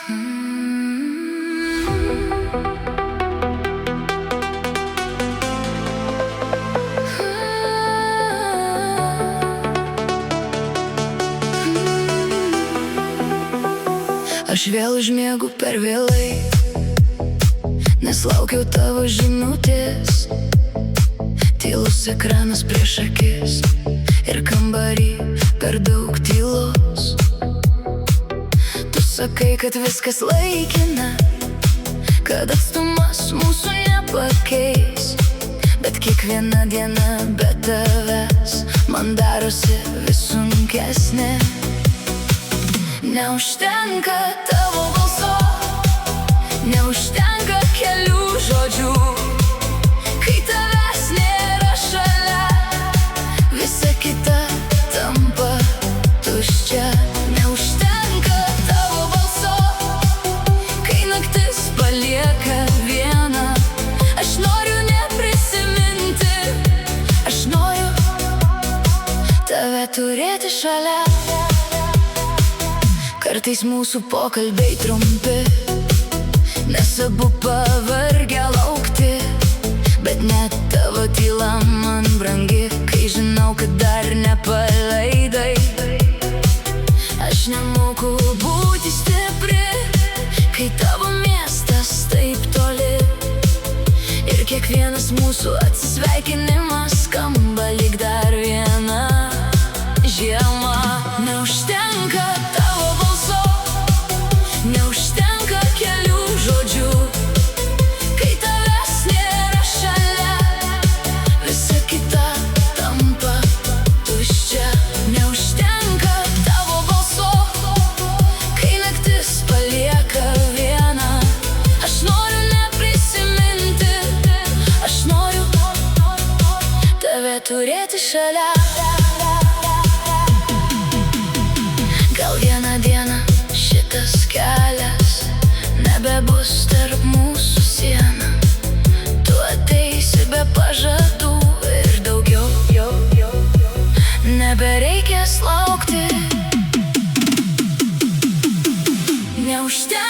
Aš vėl užmiegu per vėlai, nes laukiau tavo žinutės. Tylus ekranas prieš akis ir kambarį per daug tylos. Tu sakai, kad viskas laikina, kad atstumas mūsų nepakeis. Bet kiekviena diena be tavęs man darosi vis sunkesnė. Neužtenka tavo balso, neužtenka kelių žodžių. Kai tavęs nėra šalia, visa kita tampa tuščia. Neužtenka tavo balso, kai naktis palieka vieną. Aš noriu neprisiminti, aš noriu tave turėti šalia. Kartais mūsų pokalbiai trumpi, nes abu pavargę laukti. Bet net tavo tyla man brangi, kai žinau, kad dar nepaleidai. Aš nemoku būti stipri, kai tavo miestas taip toli. Ir kiekvienas mūsų atsisveikinimas skamba lyg dar viena žiema. Neužtenka tavo balso, neužtenka kelių žodžių. Kai tavęs nėra šalia, visa kita tampa tuščia. Neužtenka tavo balso, kai naktis palieka vieną. Aš noriu neprisiminti, aš noriu tave turėti šalia. Gal vieną dieną šitas kelias nebebus tarp mūsų siena. Tu ateisi be pažadų ir daugiau nebereikės laukti. Neužtenka